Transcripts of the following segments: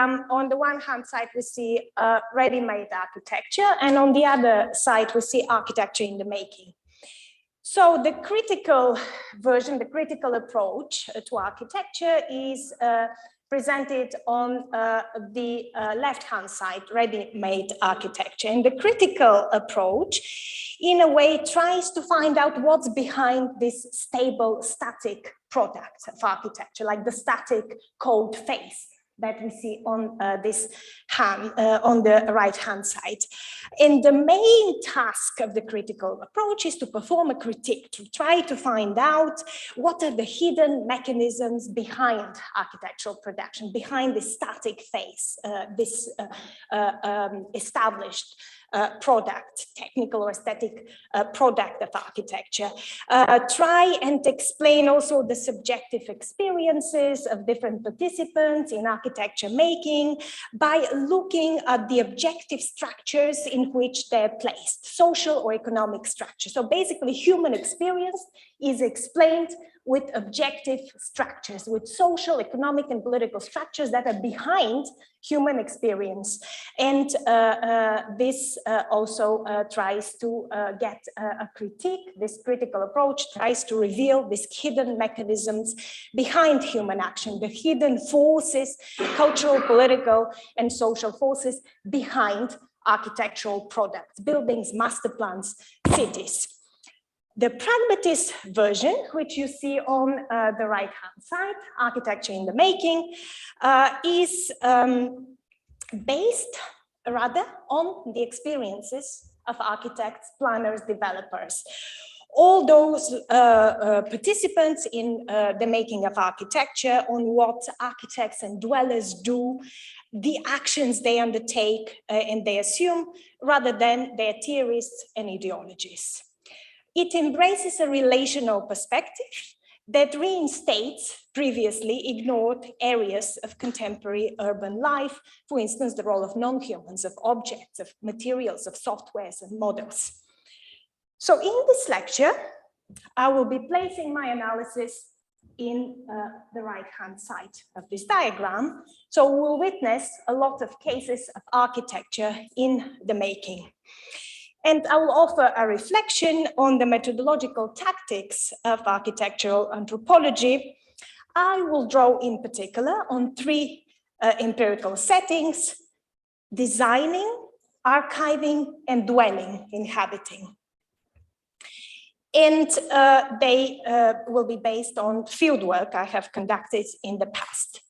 On the one hand side, we see ready-made architecture, and on the other side, we see architecture in the making. So the critical version, the critical approach to architecture is presented on the left-hand side, ready-made architecture. And the critical approach, in a way, tries to find out what's behind this stable, static product of architecture, like the static cold face that we see on on the right-hand side. And the main task of the critical approach is to perform a critique, to try to find out what are the hidden mechanisms behind architectural production, behind this static face, this established product, technical or aesthetic product of architecture. Try and explain also the subjective experiences of different participants in architecture making by looking at the objective structures in which they're placed, social or economic structures. So basically human experience is explained with objective structures, with social, economic, and political structures that are behind human experience. And this also tries to get a critique. This critical approach tries to reveal these hidden mechanisms behind human action, the hidden forces, cultural, political, and social forces behind architectural products, buildings, master plans, cities. The pragmatist version, which you see on the right-hand side, architecture in the making, is based rather on the experiences of architects, planners, developers. All those participants in the making of architecture, on what architects and dwellers do, the actions they undertake and they assume, rather than their theories and ideologies. It embraces a relational perspective that reinstates previously ignored areas of contemporary urban life, for instance, the role of non-humans, of objects, of materials, of softwares and models. So in this lecture, I will be placing my analysis in the right-hand side of this diagram. So we'll witness a lot of cases of architecture in the making. And I will offer a reflection on the methodological tactics of architectural anthropology. I will draw in particular on three empirical settings: designing, archiving, and dwelling, inhabiting. And they will be based on fieldwork I have conducted in the past.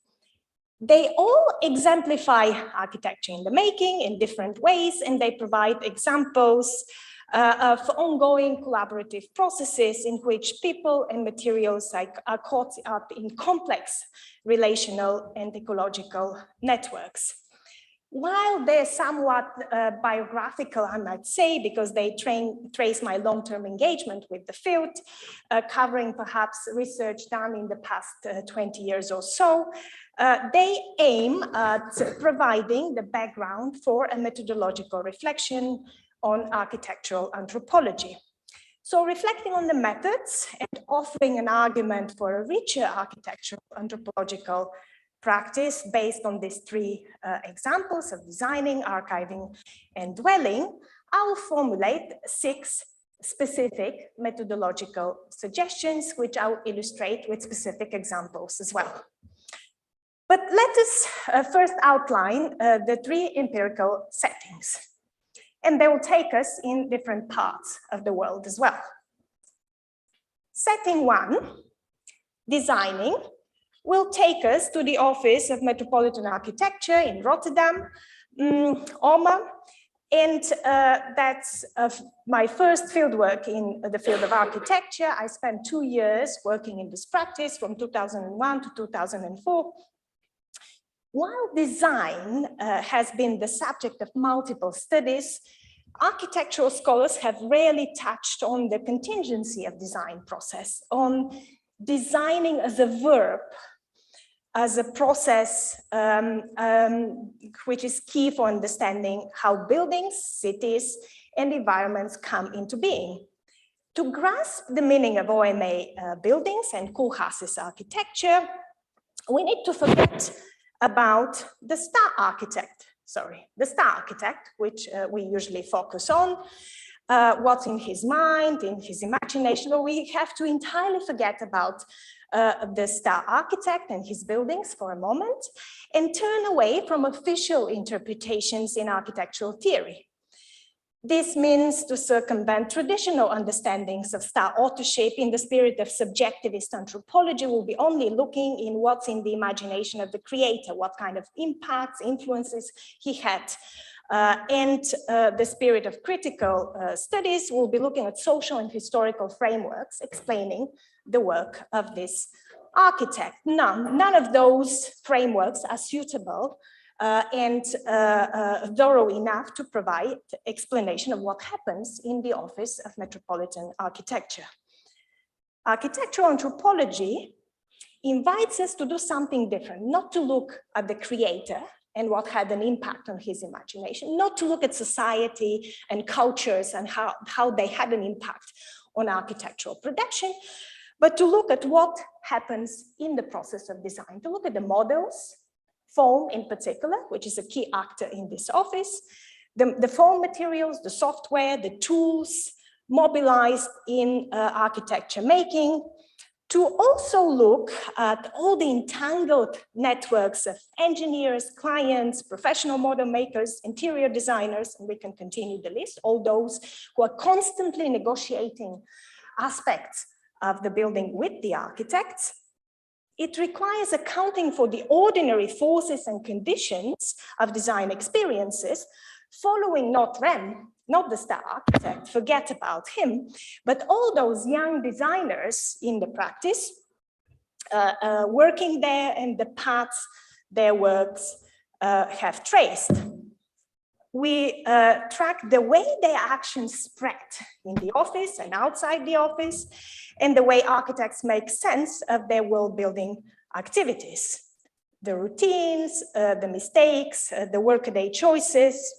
They all exemplify architecture in the making in different ways, and they provide examples of ongoing collaborative processes in which people and materials are caught up in complex relational and ecological networks. While they're somewhat biographical, I might say, because they trace my long-term engagement with the field, covering perhaps research done in the past 20 years or so, they aim at providing the background for a methodological reflection on architectural anthropology. So reflecting on the methods and offering an argument for a richer architectural anthropological practice based on these three examples of designing, archiving, and dwelling, I will formulate 6 specific methodological suggestions, which I will illustrate with specific examples as well. But let us first outline the 3 empirical settings, and they will take us in different parts of the world as well. Setting 1, designing, will take us to the Office of Metropolitan Architecture in Rotterdam, OMA, and that's my first fieldwork in the field of architecture. I spent 2 years working in this practice from 2001 to 2004. While design has been the subject of multiple studies, architectural scholars have rarely touched on the contingency of design process, on designing as a verb, as a process which is key for understanding how buildings, cities, and environments come into being. To grasp the meaning of OMA buildings and Koolhaas's architecture, we need to forget about the star architect, which we usually focus on, what's in his mind, in his imagination. Or we have to entirely forget about the star architect and his buildings for a moment and turn away from official interpretations in architectural theory. This means to circumvent traditional understandings of star authorship. In the spirit of subjectivist anthropology, we'll be only looking in what's in the imagination of the creator, what kind of impacts, influences he had. And the spirit of critical studies, we'll be looking at social and historical frameworks explaining the work of this architect. None of those frameworks are suitable and thorough enough to provide explanation of what happens in the office of metropolitan architecture. Architectural anthropology invites us to do something different, not to look at the creator and what had an impact on his imagination, not to look at society and cultures and how they had an impact on architectural production, but to look at what happens in the process of design, to look at the models, foam in particular, which is a key actor in this office, the foam materials, the software, the tools mobilized in architecture making, to also look at all the entangled networks of engineers, clients, professional model makers, interior designers, and we can continue the list, all those who are constantly negotiating aspects of the building with the architects. It requires accounting for the ordinary forces and conditions of design experiences, following not Rem, not the star architect, forget about him, but all those young designers in the practice working there and the paths their works have traced. We track the way their actions spread in the office and outside the office, and the way architects make sense of their world-building activities. The routines, the mistakes, the workaday choices,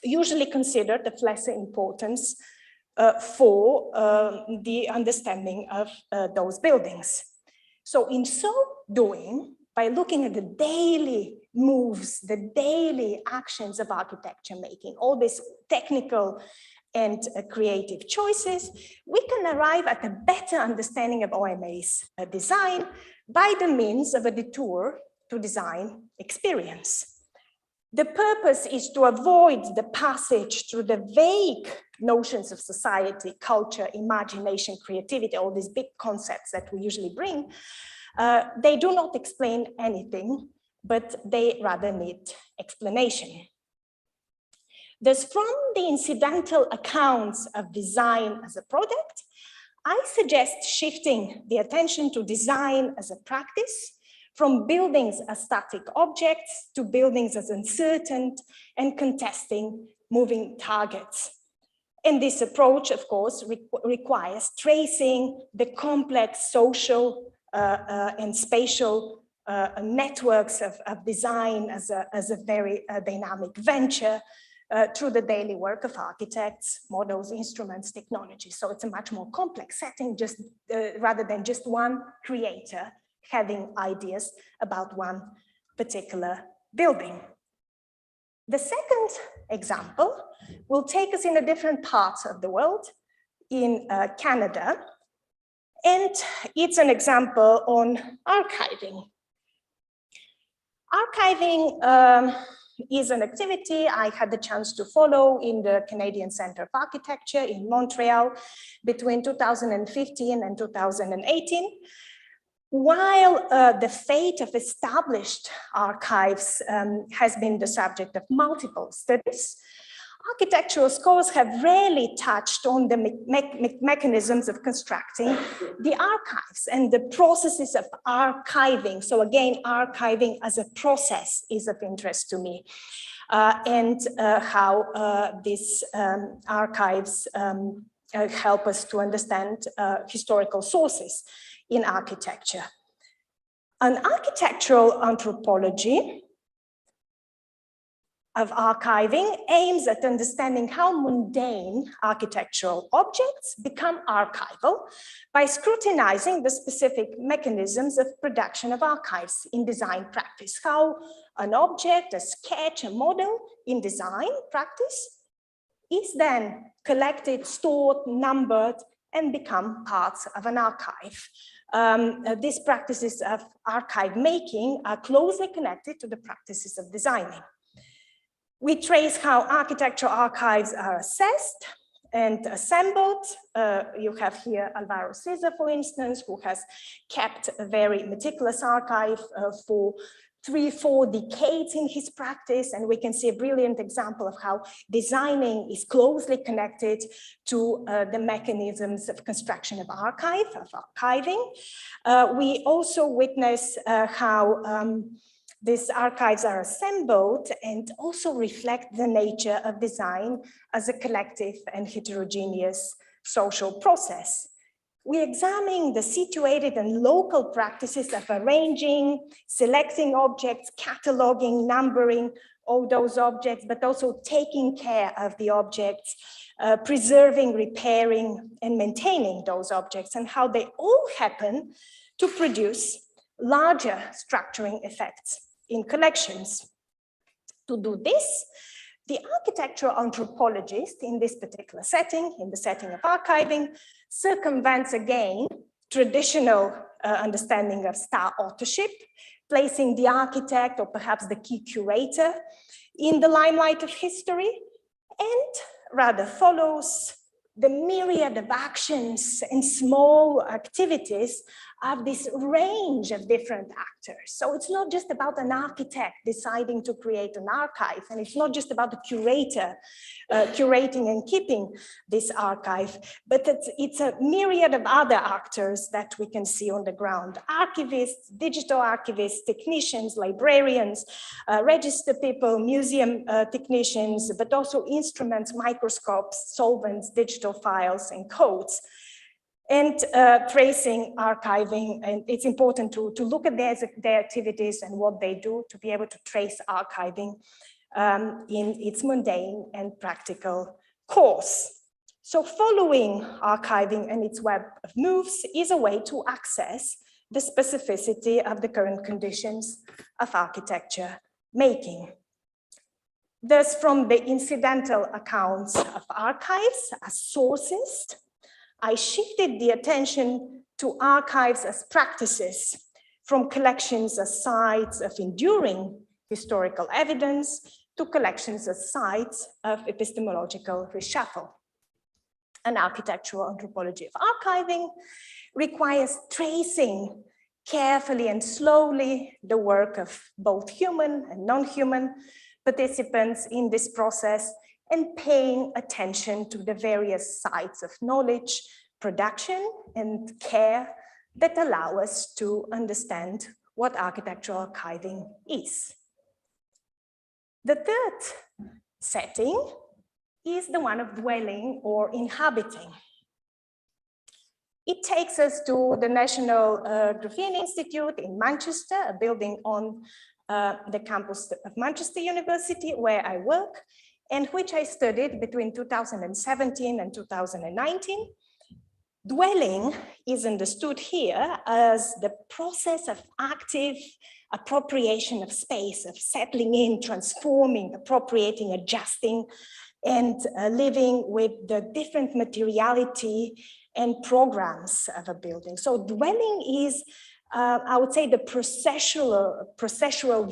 usually considered of lesser importance for the understanding of those buildings. So in so doing, by looking at the daily moves, the daily actions of architecture making, all these technical and creative choices, we can arrive at a better understanding of OMA's design by the means of a detour to design experience. The purpose is to avoid the passage through the vague notions of society, culture, imagination, creativity, all these big concepts that we usually bring. They do not explain anything, but they rather need explanation. Thus, from the incidental accounts of design as a product, I suggest shifting the attention to design as a practice, from buildings as static objects to buildings as uncertain and contesting moving targets. And this approach, of course, requires tracing the complex social and spatial networks of design as a very dynamic venture through the daily work of architects, models, instruments, technology. So it's a much more complex setting, just rather than just one creator having ideas about one particular building. The second example will take us in a different part of the world, in Canada, and it's an example on archiving. Archiving is an activity I had the chance to follow in the Canadian Centre of Architecture in Montreal between 2015 and 2018. While the fate of established archives has been the subject of multiple studies, architectural scholars have rarely touched on the mechanisms of constructing the archives and the processes of archiving. So again, archiving as a process is of interest to me, and how these archives help us to understand historical sources in architecture. An architectural anthropology of archiving aims at understanding how mundane architectural objects become archival by scrutinizing the specific mechanisms of production of archives in design practice, how an object, a sketch, a model in design practice is then collected, stored, numbered, and become parts of an archive. These practices of archive making are closely connected to the practices of designing. We trace how architectural archives are assessed and assembled. You have here Alvaro Siza, for instance, who has kept a very meticulous archive for 3-4 decades in his practice, and we can see a brilliant example of how designing is closely connected to the mechanisms of construction of archiving. We also witness how these archives are assembled and also reflect the nature of design as a collective and heterogeneous social process. We examine the situated and local practices of arranging, selecting objects, cataloging, numbering all those objects, but also taking care of the objects, preserving, repairing, and maintaining those objects, and how they all happen to produce larger structuring effects in collections. To do this, the architectural anthropologist in this particular setting, in the setting of archiving, circumvents again traditional understanding of style authorship, placing the architect or perhaps the key curator in the limelight of history, and rather follows the myriad of actions and small activities of this range of different actors. So it's not just about an architect deciding to create an archive, and it's not just about the curator curating and keeping this archive, but it's a myriad of other actors that we can see on the ground. Archivists, digital archivists, technicians, librarians, register people, museum technicians, but also instruments, microscopes, solvents, digital files, and codes. And tracing, archiving, and it's important to look at their activities and what they do to be able to trace archiving in its mundane and practical course. So following archiving and its web of moves is a way to access the specificity of the current conditions of architecture making. Thus, from the incidental accounts of archives as sources, I shifted the attention to archives as practices, from collections as sites of enduring historical evidence to collections as sites of epistemological reshuffle. An architectural anthropology of archiving requires tracing carefully and slowly the work of both human and non-human participants in this process, and paying attention to the various sites of knowledge, production, and care that allow us to understand what architectural archiving is. The third setting is the one of dwelling or inhabiting. It takes us to the National Graphene Institute in Manchester, a building on the campus of Manchester University, where I work, and which I studied between 2017 and 2019. Dwelling is understood here as the process of active appropriation of space, of settling in, transforming, appropriating, adjusting, and living with the different materiality and programs of a building. So dwelling is, I would say, the processual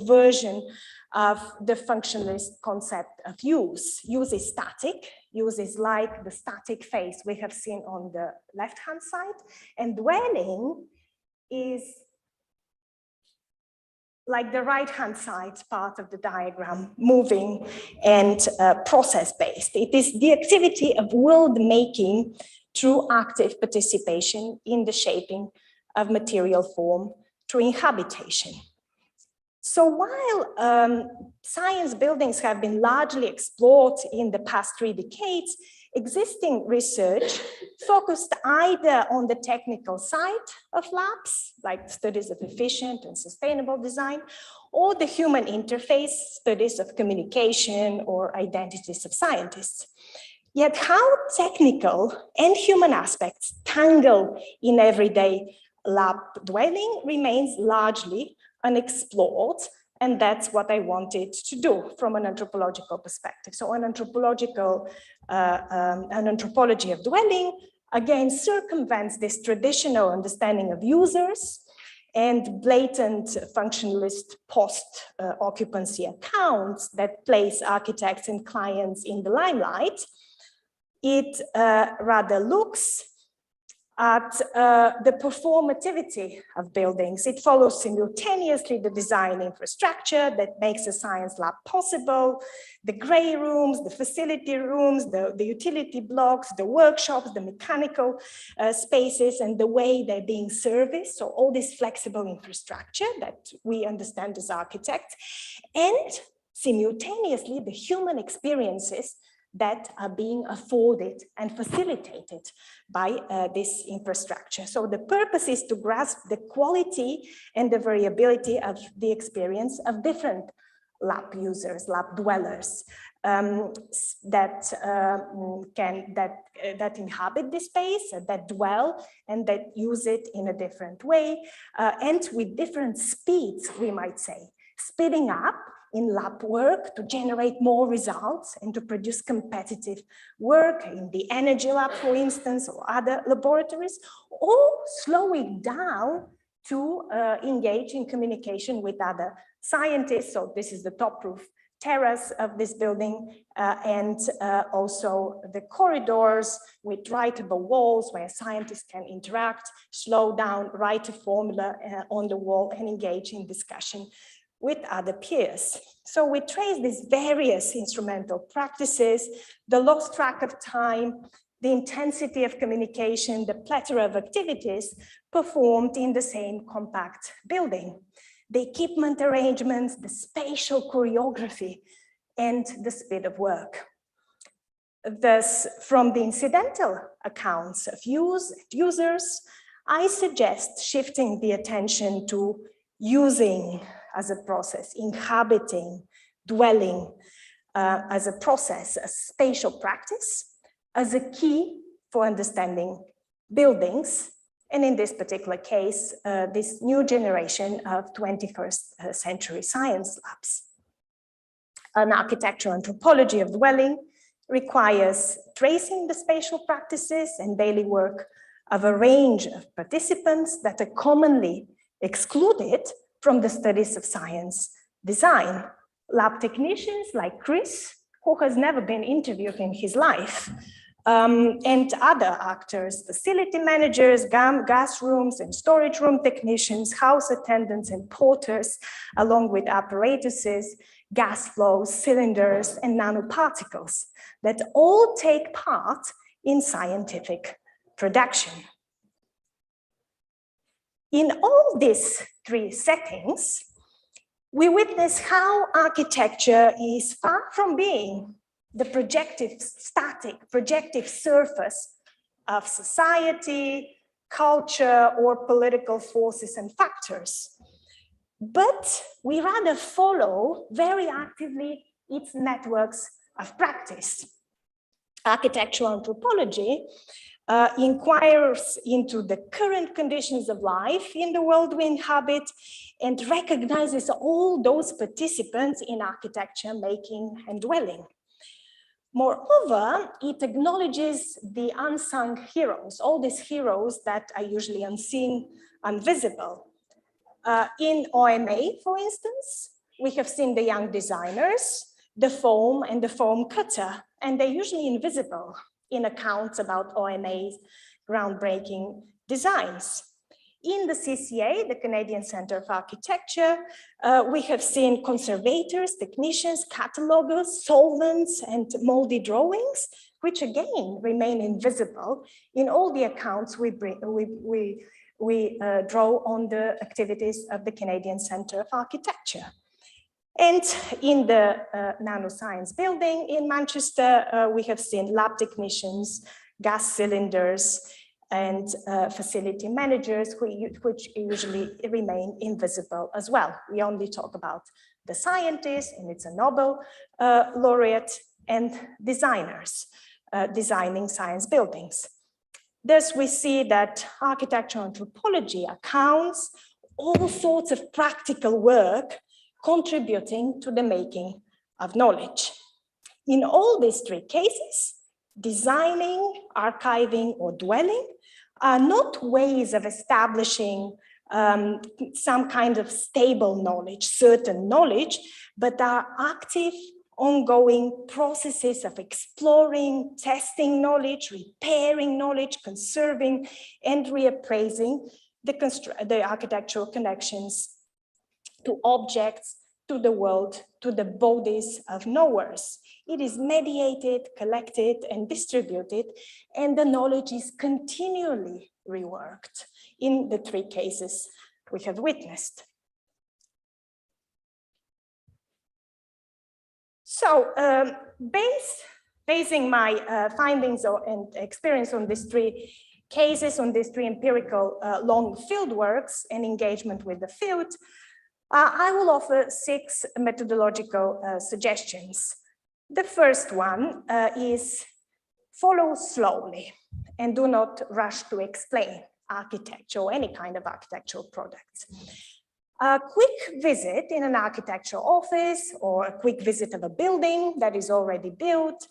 version of the functionalist concept of use. Use is static. Use is like the static phase we have seen on the left-hand side, and dwelling is like the right-hand side part of the diagram, moving and process-based. It is the activity of world-making through active participation in the shaping of material form through inhabitation. So while science buildings have been largely explored in the past 3 decades, existing research focused either on the technical side of labs, like studies of efficient and sustainable design, or the human interface, studies of communication or identities of scientists. Yet how technical and human aspects tangle in everyday lab dwelling remains largely unexplored, and that's what I wanted to do from an anthropological perspective. So an anthropology of dwelling, again, circumvents this traditional understanding of users and blatant functionalist post-occupancy accounts that place architects and clients in the limelight. It rather looks at the performativity of buildings. It follows simultaneously the design infrastructure that makes a science lab possible, the gray rooms, the facility rooms, the utility blocks, the workshops, the mechanical spaces, and the way they're being serviced. So all this flexible infrastructure that we understand as architects, and simultaneously the human experiences that are being afforded and facilitated by this infrastructure. So the purpose is to grasp the quality and the variability of the experience of different lab users, lab dwellers that inhabit this space, that dwell and that use it in a different way, and with different speeds, we might say, speeding up in lab work to generate more results and to produce competitive work in the energy lab, for instance, or other laboratories, or slowing down to engage in communication with other scientists. So this is the top roof terrace of this building, and also the corridors with writable walls where scientists can interact, slow down, write a formula on the wall and engage in discussion with other peers. So we trace these various instrumental practices, the lost track of time, the intensity of communication, the plethora of activities performed in the same compact building, the equipment arrangements, the spatial choreography, and the speed of work. Thus, from the incidental accounts of users, I suggest shifting the attention to using as a process, inhabiting, dwelling as a process, a spatial practice, as a key for understanding buildings, and in this particular case, this new generation of 21st century science labs. An architectural anthropology of dwelling requires tracing the spatial practices and daily work of a range of participants that are commonly excluded from the studies of science design. Lab technicians like Chris, who has never been interviewed in his life, and other actors, facility managers, gas rooms and storage room technicians, house attendants and porters, along with apparatuses, gas flows, cylinders, and nanoparticles that all take part in scientific production. In all these three settings, we witness how architecture is far from being the projective surface of society, culture, or political forces and factors. But we rather follow very actively its networks of practice. Architectural anthropology inquires into the current conditions of life in the world we inhabit and recognizes all those participants in architecture, making, and dwelling. Moreover, it acknowledges the unsung heroes, all these heroes that are usually unseen, invisible. In OMA, for instance, we have seen the young designers, the foam and the foam cutter, and they're usually invisible in accounts about OMA's groundbreaking designs. In the CCA, the Canadian Centre of Architecture, we have seen conservators, technicians, catalogers, solvents, and moldy drawings, which again remain invisible in all the accounts we draw on the activities of the Canadian Centre of Architecture. And in the nanoscience building in Manchester, we have seen lab technicians, gas cylinders, and facility managers, which usually remain invisible as well. We only talk about the scientists, and it's a Nobel laureate, and designers designing science buildings. Thus, we see that architectural anthropology accounts all sorts of practical work contributing to the making of knowledge. In all these three cases, designing, archiving, or dwelling are not ways of establishing some kind of stable knowledge, certain knowledge, but are active, ongoing processes of exploring, testing knowledge, repairing knowledge, conserving, and reappraising the architectural connections to objects, to the world, to the bodies of knowers. It is mediated, collected, and distributed, and the knowledge is continually reworked in the three cases we have witnessed. So, basing my findings and experience on these three cases, on these three empirical long field works and engagement with the field, I will offer 6 methodological suggestions. The first one is follow slowly and do not rush to explain architecture or any kind of architectural products. A quick visit in an architectural office or a quick visit of a building that is already built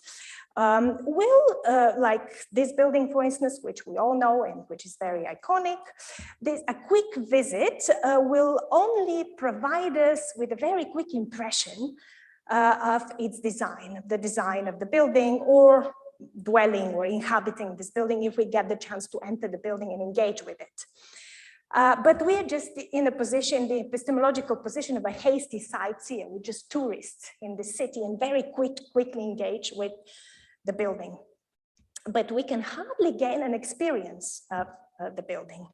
like this building, for instance, which we all know and which is very iconic, a quick visit will only provide us with a very quick impression of its design, the design of the building or dwelling or inhabiting this building if we get the chance to enter the building and engage with it. But we're just in a position, the epistemological position of a hasty sightseer. We're just tourists in the city and very quickly engage with the building. But we can hardly gain an experience of the building.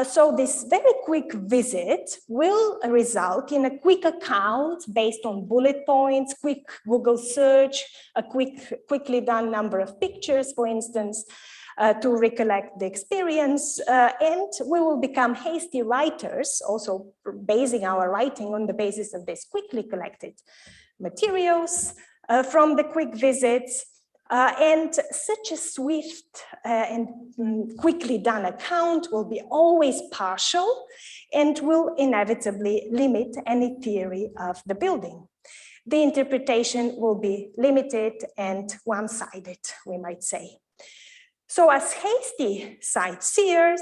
So this very quick visit will result in a quick account based on bullet points, quick Google search, a quickly done number of pictures, for instance, to recollect the experience, and we will become hasty writers, also basing our writing on the basis of this quickly collected materials from the quick visits, and such a swift and quickly done account will be always partial and will inevitably limit any theory of the building. The interpretation will be limited and one-sided, we might say. So as hasty sightseers,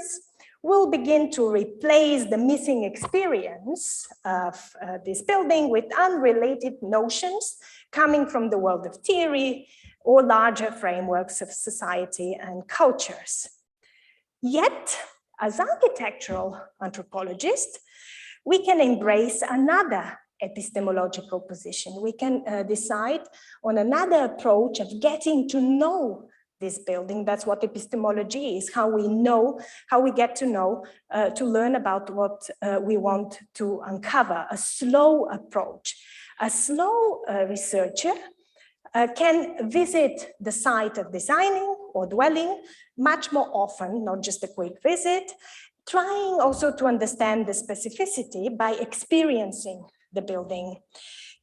we'll begin to replace the missing experience of this building with unrelated notions coming from the world of theory or larger frameworks of society and cultures. Yet, as architectural anthropologists, we can embrace another epistemological position. We can decide on another approach of getting to know this building. That's what epistemology is, how we know, how we get to know, to learn about what we want to uncover, a slow approach. A slow researcher can visit the site of designing or dwelling much more often, not just a quick visit, trying also to understand the specificity by experiencing the building,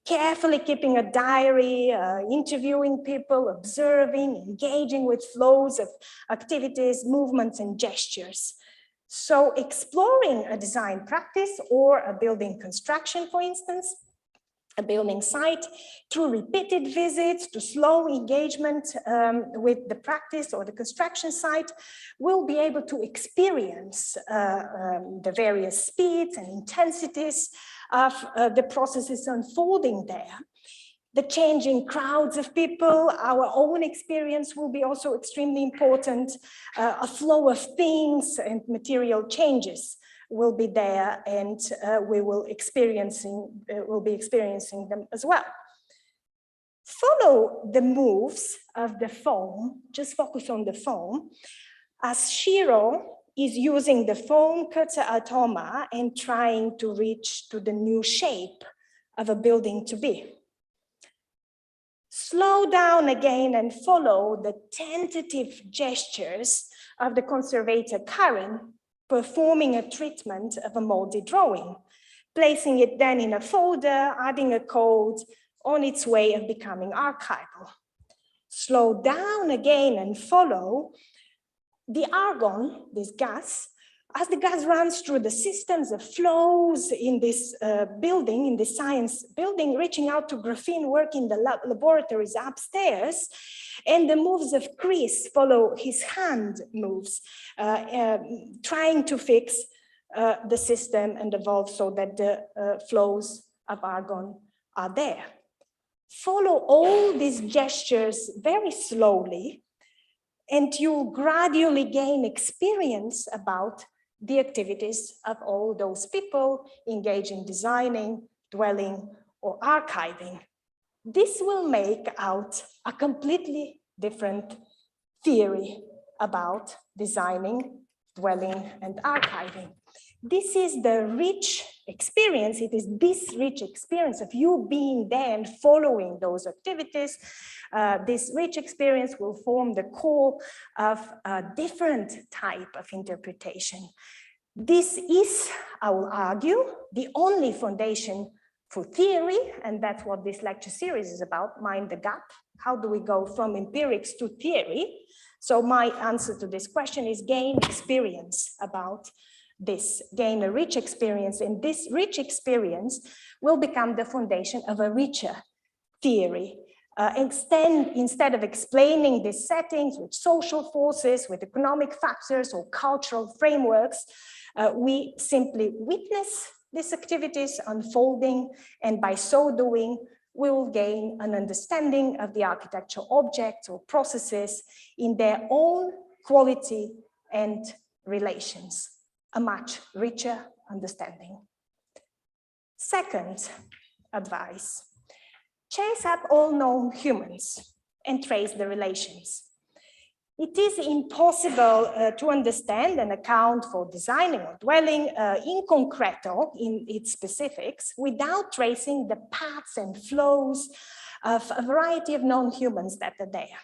carefully keeping a diary, interviewing people, observing, engaging with flows of activities, movements, and gestures. So exploring a design practice or a building construction, for instance, a building site through repeated visits to slow engagement with the practice or the construction site, will be able to experience the various speeds and intensities of the processes unfolding there. The changing crowds of people, our own experience will be also extremely important. A flow of things and material changes will be there, and we will be experiencing them as well. Follow the moves of the foam, just focus on the foam, as Shiro is using the foam cutter automa and trying to reach to the new shape of a building to be. Slow down again and follow the tentative gestures of the conservator Karen performing a treatment of a moldy drawing, placing it then in a folder, adding a code on its way of becoming archival. Slow down again and follow the argon, this gas, as the gas runs through the systems of flows in this building, in the science building, reaching out to graphene work in the laboratories upstairs, and the moves of Chris follow his hand moves, trying to fix the system and evolve so that the flows of argon are there. Follow all these gestures very slowly, and you'll gradually gain experience about the activities of all those people engaged in designing, dwelling, or archiving. This will make out a completely different theory about designing, dwelling, and archiving. This is the rich experience. It is this rich experience of you being there and following those activities. This rich experience will form the core of a different type of interpretation. This is, I will argue, the only foundation for theory, and that's what this lecture series is about, Mind the Gap. How do we go from empirics to theory? So my answer to this question is gain experience about this, gain a rich experience, and this rich experience will become the foundation of a richer theory. Instead of explaining these settings with social forces, with economic factors or cultural frameworks, we simply witness these activities unfolding, and by so doing, we will gain an understanding of the architectural objects or processes in their own quality and relations, a much richer understanding. Second advice, chase up all known humans and trace the relations. It is impossible to understand and account for designing or dwelling in concreto, in its specifics, without tracing the paths and flows of a variety of known humans that are there.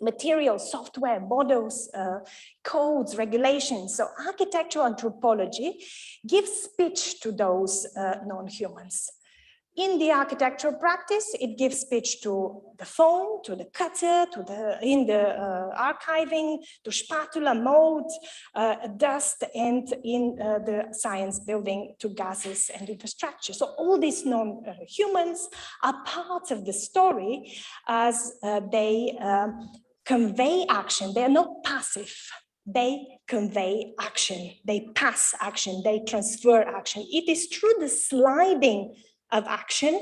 Materials, software, models, codes, regulations. So architectural anthropology gives speech to those known humans. In the architectural practice, it gives speech to the foam, to the cutter, in the archiving, to spatula, mold, dust, and in the science building to gases and infrastructure. So all these non-humans are part of the story as they convey action. They are not passive. They convey action. They pass action. They transfer action. It is through the sliding of action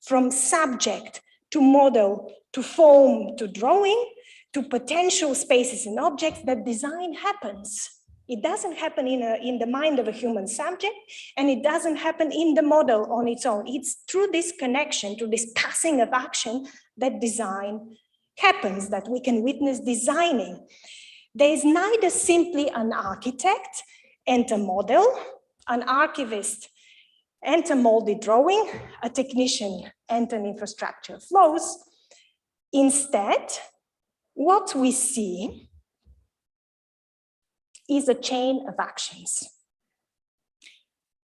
from subject to model to foam to drawing to potential spaces and objects that design happens. It doesn't happen in the mind of a human subject, and it doesn't happen in the model on its own. It's through this connection, through this passing of action, that design happens, that we can witness designing. There is neither simply an architect and a model, an archivist and a moldy drawing, a technician and an infrastructure flows. Instead, what we see is a chain of actions.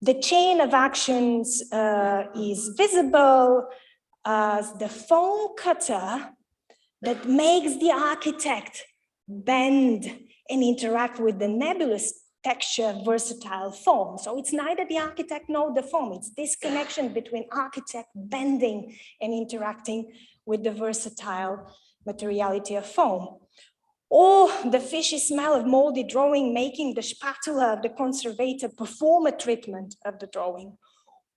The chain of actions is visible as the foam cutter that makes the architect bend and interact with the nebulous texture, versatile form. So it's neither the architect nor the form. It's this connection between architect bending and interacting with the versatile materiality of foam. Or the fishy smell of moldy drawing making the spatula of the conservator perform a treatment of the drawing.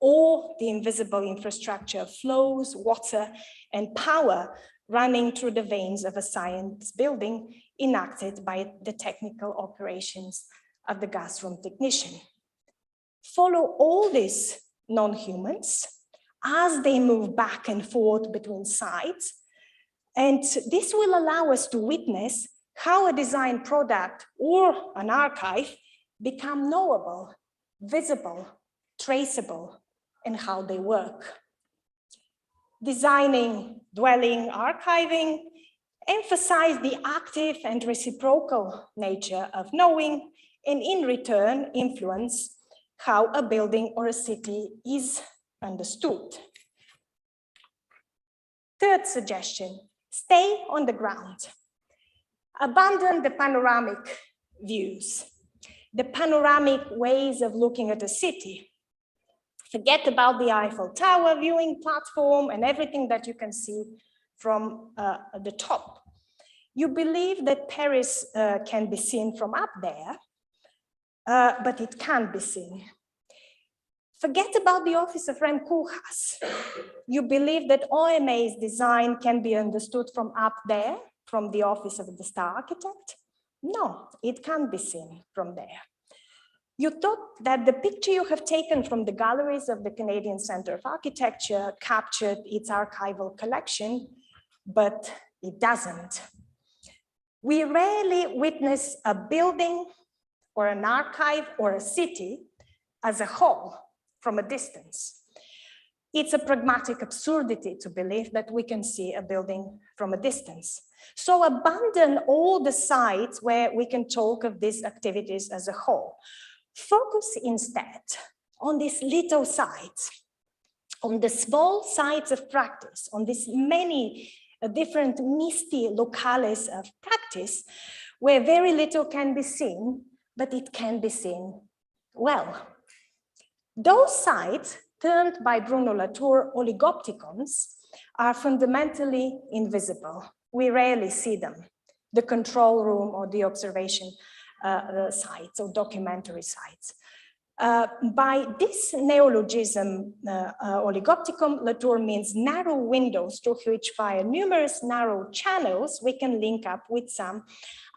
Or the invisible infrastructure of flows, water, and power running through the veins of a science building enacted by the technical operations of the gas room technician. Follow all these non-humans as they move back and forth between sites, and this will allow us to witness how a design product or an archive become knowable, visible, traceable, and how they work. Designing, dwelling, archiving emphasize the active and reciprocal nature of knowing, and in return influence how a building or a city is understood. Third suggestion, stay on the ground. Abandon the panoramic views, the panoramic ways of looking at a city. Forget about the Eiffel Tower viewing platform and everything that you can see from the top. You believe that Paris can be seen from up there, but it can't be seen. Forget about the office of Rem Koolhaas. You believe that OMA's design can be understood from up there, from the office of the star architect? No, it can't be seen from there. You thought that the picture you have taken from the galleries of the Canadian Centre of Architecture captured its archival collection, but it doesn't. We rarely witness a building or an archive or a city as a whole from a distance. It's a pragmatic absurdity to believe that we can see a building from a distance. So abandon all the sites where we can talk of these activities as a whole. Focus instead on these little sites, on the small sites of practice, on these many different misty locales of practice where very little can be seen, but it can be seen well. Those sites, termed by Bruno Latour oligopticons, are fundamentally invisible. We rarely see them, the control room or the observation sites or documentary sites. By this neologism, oligopticon, Latour means narrow windows through which via numerous narrow channels we can link up with some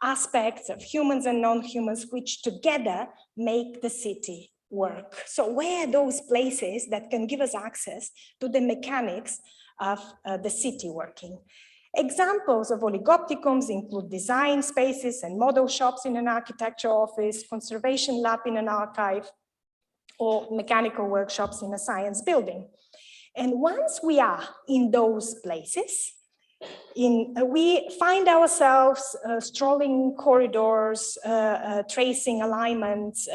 aspects of humans and non-humans which together make the city work. So where are those places that can give us access to the mechanics of the city working? Examples of oligopticons include design spaces and model shops in an architecture office, conservation lab in an archive, or mechanical workshops in a science building. And once we are in those places, we find ourselves strolling corridors, tracing alignments,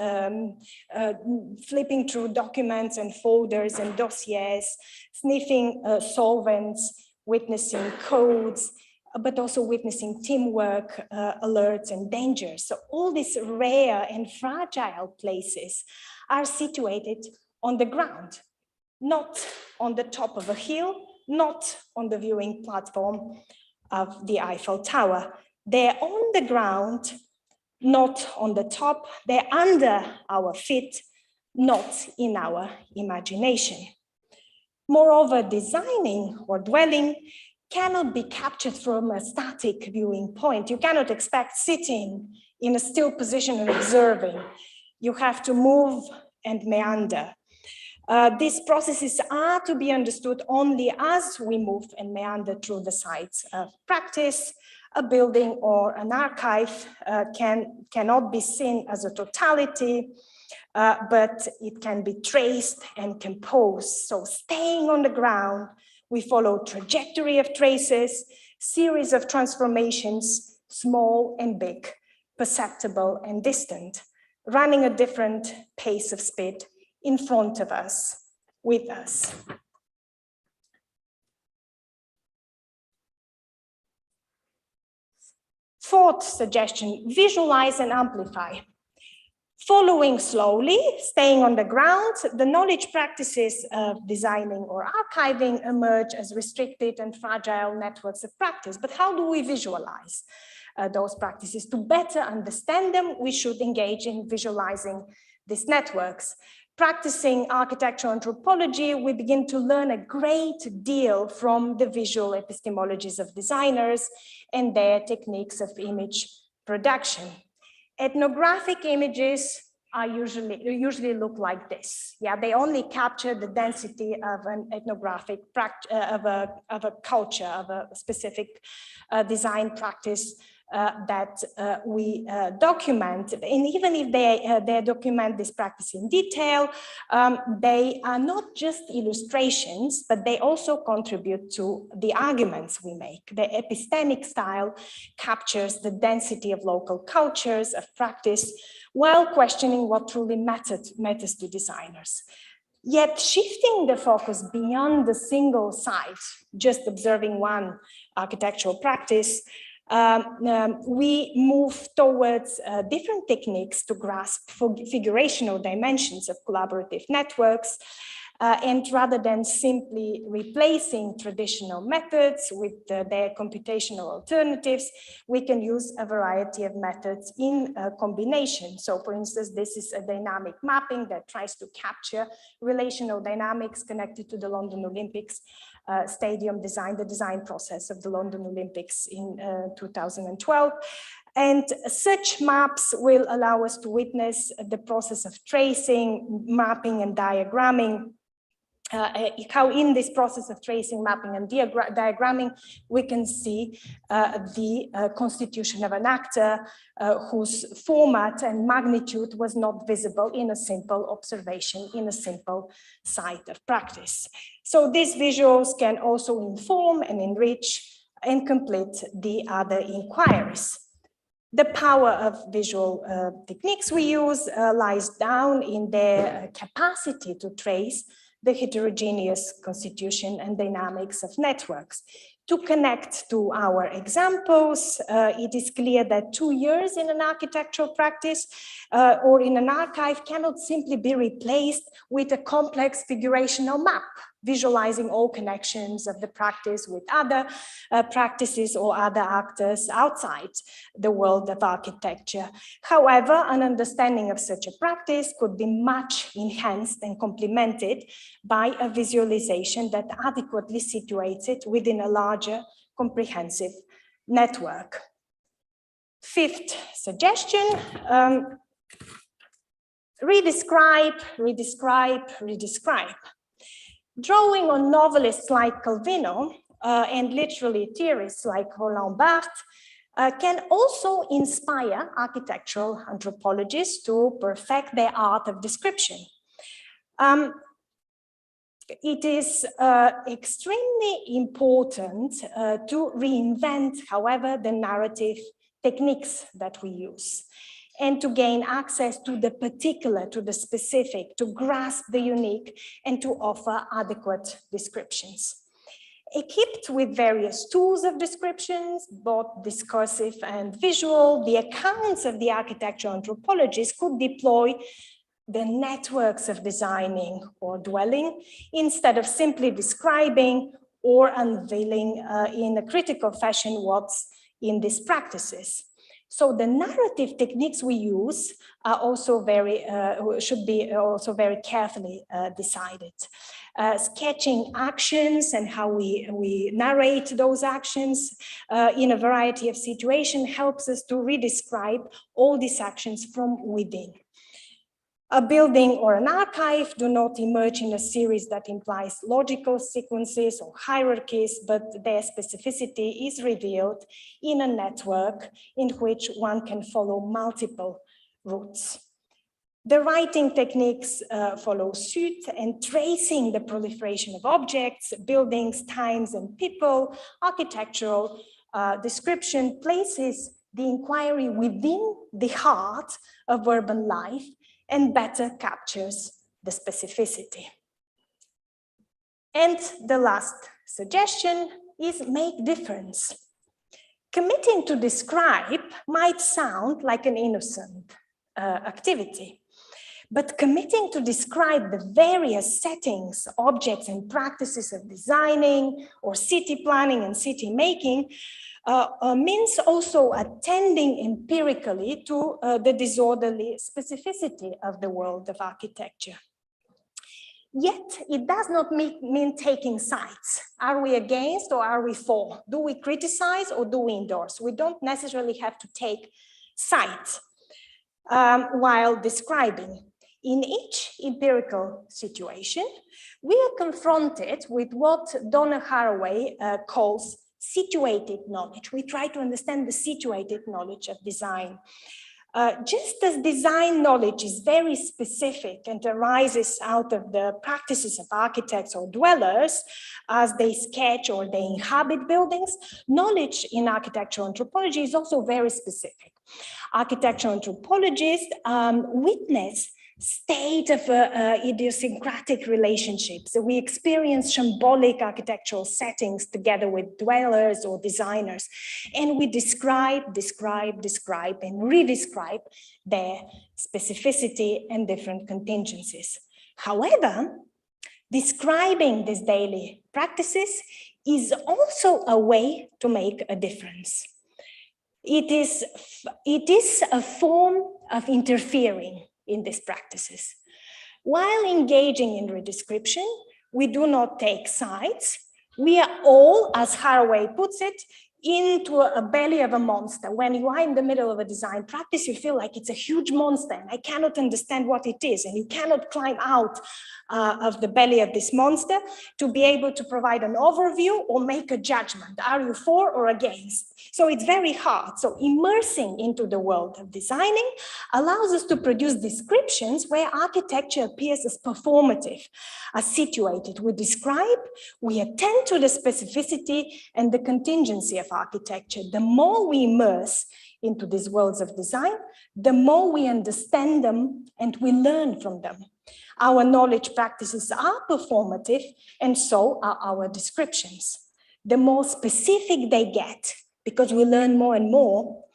flipping through documents and folders and dossiers, sniffing solvents, witnessing codes, but also witnessing teamwork, alerts and dangers. So all these rare and fragile places are situated on the ground, not on the top of a hill, not on the viewing platform of the Eiffel Tower. They're on the ground, not on the top. They're under our feet, not in our imagination. Moreover, designing or dwelling cannot be captured from a static viewing point. You cannot expect sitting in a still position and observing. You have to move and meander. These processes are to be understood only as we move and meander through the sites of practice. A building or an archive cannot be seen as a totality, but it can be traced and composed. So staying on the ground, we follow trajectory of traces, series of transformations, small and big, perceptible and distant, running a different pace of speed in front of us, with us. Fourth suggestion, visualize and amplify. Following slowly, staying on the ground, the knowledge practices of designing or archiving emerge as restricted and fragile networks of practice. But how do we visualize those practices? To better understand them, we should engage in visualizing these networks. Practicing architectural anthropology, we begin to learn a great deal from the visual epistemologies of designers and their techniques of image production. Ethnographic images are usually look like this. Yeah, they only capture the density of an ethnographic of a culture, of a specific design practice that we document. And even if they document this practice in detail, they are not just illustrations, but they also contribute to the arguments we make. The epistemic style captures the density of local cultures, of practice, while questioning what truly matters to designers. Yet shifting the focus beyond the single site, just observing one architectural practice, we move towards different techniques to grasp figurational dimensions of collaborative networks. And rather than simply replacing traditional methods with their computational alternatives, we can use a variety of methods in combination. So for instance, this is a dynamic mapping that tries to capture relational dynamics connected to the London Olympics stadium design, the design process of the London Olympics in 2012. And such maps will allow us to witness the process of tracing, mapping, and diagramming. How in this process of tracing, mapping, and diagramming, we can see the constitution of an actor whose format and magnitude was not visible in a simple observation, in a simple site of practice. So these visuals can also inform and enrich and complete the other inquiries. The power of visual techniques we use lies down in their capacity to trace the heterogeneous constitution and dynamics of networks. To connect to our examples, it is clear that 2 years in an architectural practice or in an archive cannot simply be replaced with a complex figurational map, visualizing all connections of the practice with other practices or other actors outside the world of architecture. However, an understanding of such a practice could be much enhanced and complemented by a visualization that adequately situates it within a larger comprehensive network. Fifth suggestion, redescribe, redescribe, redescribe. Drawing on novelists like Calvino and literary theorists like Roland Barthes can also inspire architectural anthropologists to perfect their art of description. It is extremely important to reinvent, however, the narrative techniques that we use, and to gain access to the particular, to the specific, to grasp the unique, and to offer adequate descriptions. Equipped with various tools of descriptions, both discursive and visual, the accounts of the architectural anthropologists could deploy the networks of designing or dwelling instead of simply describing or unveiling in a critical fashion what's in these practices. So the narrative techniques we use are also should be also very carefully decided. Sketching actions and how we narrate those actions in a variety of situations helps us to redescribe all these actions from within. A building or an archive do not emerge in a series that implies logical sequences or hierarchies, but their specificity is revealed in a network in which one can follow multiple routes. The writing techniques follow suit, and tracing the proliferation of objects, buildings, times, and people, architectural description places the inquiry within the heart of urban life and better captures the specificity. And the last suggestion is make difference. Committing to describe might sound like an innocent activity, but committing to describe the various settings, objects, and practices of designing or city planning and city making means also attending empirically to the disorderly specificity of the world of architecture. Yet it does not mean taking sides. Are we against or are we for? Do we criticize or do we endorse? We don't necessarily have to take sides while describing. In each empirical situation, we are confronted with what Donna Haraway calls situated knowledge. We try to understand the situated knowledge of design. Just as design knowledge is very specific and arises out of the practices of architects or dwellers as they sketch or they inhabit buildings, knowledge in architectural anthropology is also very specific. Architectural anthropologists witness state of idiosyncratic relationships. So we experience symbolic architectural settings together with dwellers or designers, and we describe, and redescribe their specificity and different contingencies. However, describing these daily practices is also a way to make a difference. It is a form of interfering in these practices. While engaging in redescription, we do not take sides. We are all, as Haraway puts it, into a belly of a monster. When you are in the middle of a design practice, you feel like it's a huge monster and I cannot understand what it is, and you cannot climb out of the belly of this monster to be able to provide an overview or make a judgment. Are you for or against? So it's very hard. So immersing into the world of designing allows us to produce descriptions where architecture appears as performative, as situated. We describe, we attend to the specificity and the contingency of architecture. The more we immerse into these worlds of design, the more we understand them and we learn from them. Our knowledge practices are performative, and so are our descriptions. The more specific they get, because we learn more and more,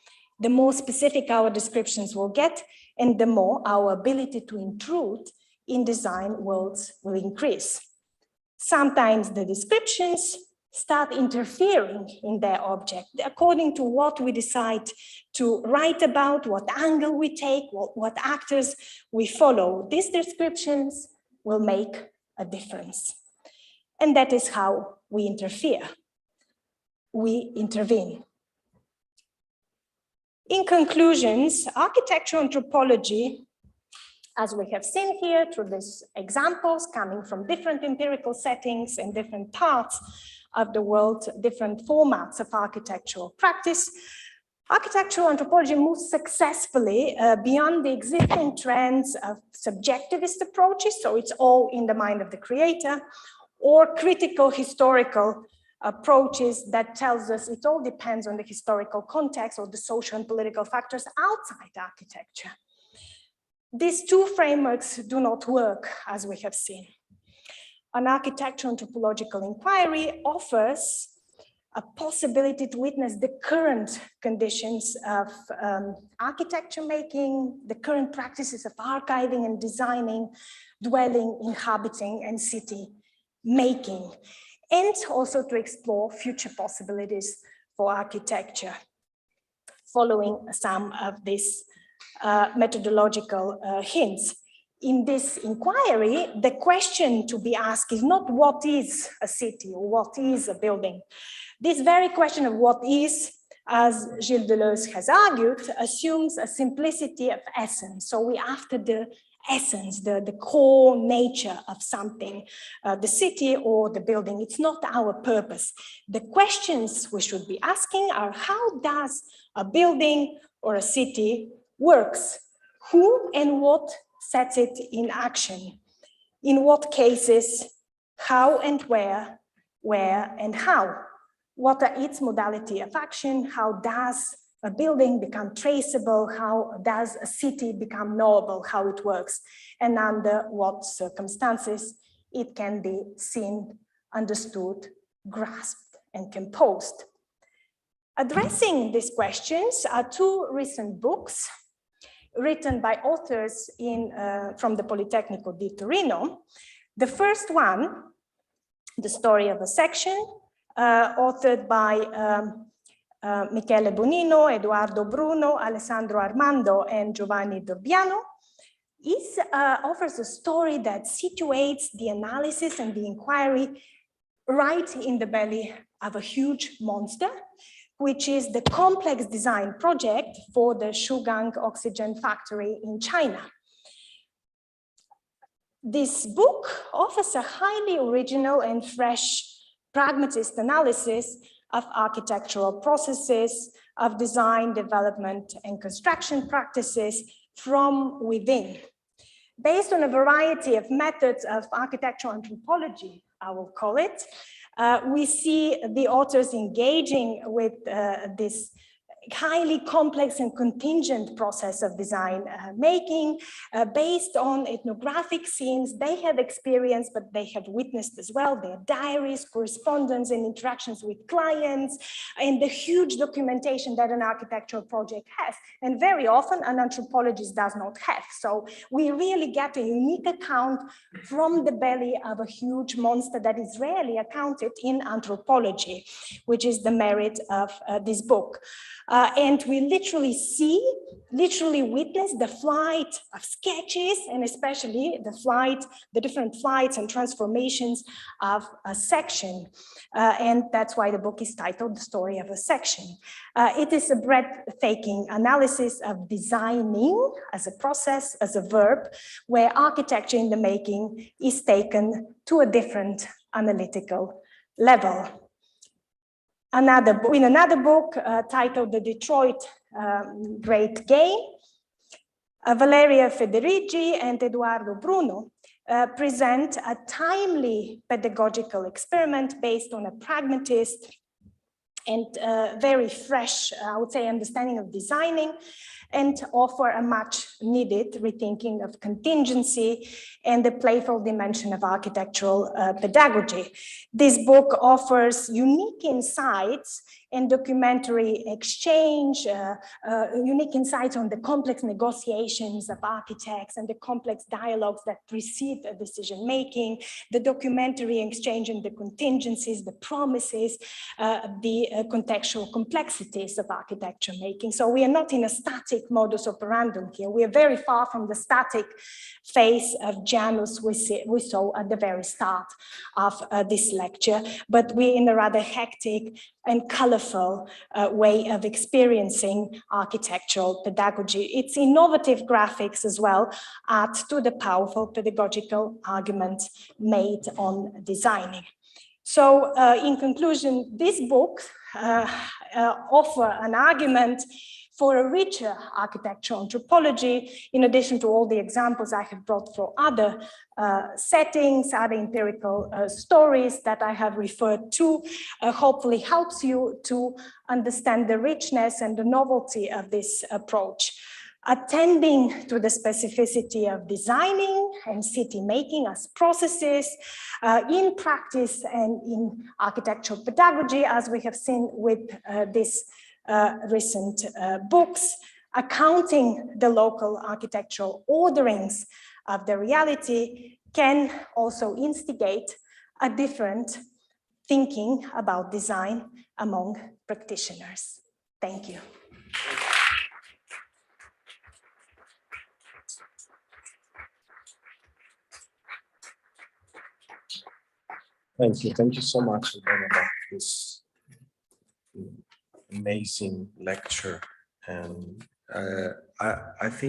the more specific our descriptions will get, and the more our ability to intrude in design worlds will increase. Sometimes the descriptions start interfering in their object according to what we decide to write about, what angle we take, what actors we follow. These descriptions will make a difference. And that is how we interfere. We intervene. In conclusions, architectural anthropology, as we have seen here through these examples coming from different empirical settings and different parts of the world, different formats of architectural practice, architectural anthropology moves successfully beyond the existing trends of subjectivist approaches, so it's all in the mind of the creator, or critical historical approaches that tells us it all depends on the historical context or the social and political factors outside architecture. These two frameworks do not work, as we have seen. An architectural anthropological inquiry offers a possibility to witness the current conditions of architecture making, the current practices of archiving and designing, dwelling, inhabiting, and city making, and also to explore future possibilities for architecture, following some of these methodological hints. In this inquiry, the question to be asked is not what is a city or what is a building. This very question of what is, as Gilles Deleuze has argued, assumes a simplicity of essence. So we after the essence, the core nature of something, the city or the building. It's not our purpose. The questions we should be asking are, how does a building or a city works? Who and what sets it in action? In what cases? How and where and how? What are its modality of action? How does a building become traceable? How does a city become knowable, how it works? And under what circumstances it can be seen, understood, grasped, and composed. Addressing these questions are two recent books written by authors from the Politecnico di Torino. The first one, The Story of a Section, authored by Michele Bonino, Eduardo Bruno, Alessandro Armando, and Giovanni Dorbiano, offers a story that situates the analysis and the inquiry right in the belly of a huge monster, which is the complex design project for the Shugang oxygen factory in China. This book offers a highly original and fresh pragmatist analysis of architectural processes, of design, development, and construction practices from within. Based on a variety of methods of architectural anthropology, I will call it, we see the authors engaging with this highly complex and contingent process of design making based on ethnographic scenes they have experienced, but they have witnessed as well, their diaries, correspondence, and interactions with clients, and the huge documentation that an architectural project has. And very often an anthropologist does not have. So we really get a unique account from the belly of a huge monster that is rarely accounted in anthropology, which is the merit of this book. And we literally witness the flight of sketches, and especially the different flights and transformations of a section. And that's why the book is titled The Story of a Section. It is a breathtaking analysis of designing as a process, as a verb, where architecture in the making is taken to a different analytical level. In another book titled The Detroit Great Game, Valeria Federici and Eduardo Bruno present a timely pedagogical experiment based on a pragmatist and very fresh, I would say, understanding of designing, and offer a much needed rethinking of contingency and the playful dimension of architectural pedagogy. This book offers unique insights and documentary exchange, unique insights on the complex negotiations of architects and the complex dialogues that precede decision-making, the documentary exchange and the contingencies, the promises, the contextual complexities of architecture making. So we are not in a static modus operandum here. We are very far from the static phase of Janus we saw at the very start of this lecture, but we're in a rather hectic and colorful way of experiencing architectural pedagogy. Its innovative graphics as well add to the powerful pedagogical argument made on designing. So in conclusion, this book offers an argument for a richer architectural anthropology, in addition to all the examples I have brought for other settings, other empirical stories that I have referred to, hopefully helps you to understand the richness and the novelty of this approach. Attending to the specificity of designing and city making as processes in practice and in architectural pedagogy, as we have seen with this recent books, accounting the local architectural orderings of the reality can also instigate a different thinking about design among practitioners. Thank you. Thank you so much, Albena, about this amazing lecture. And I think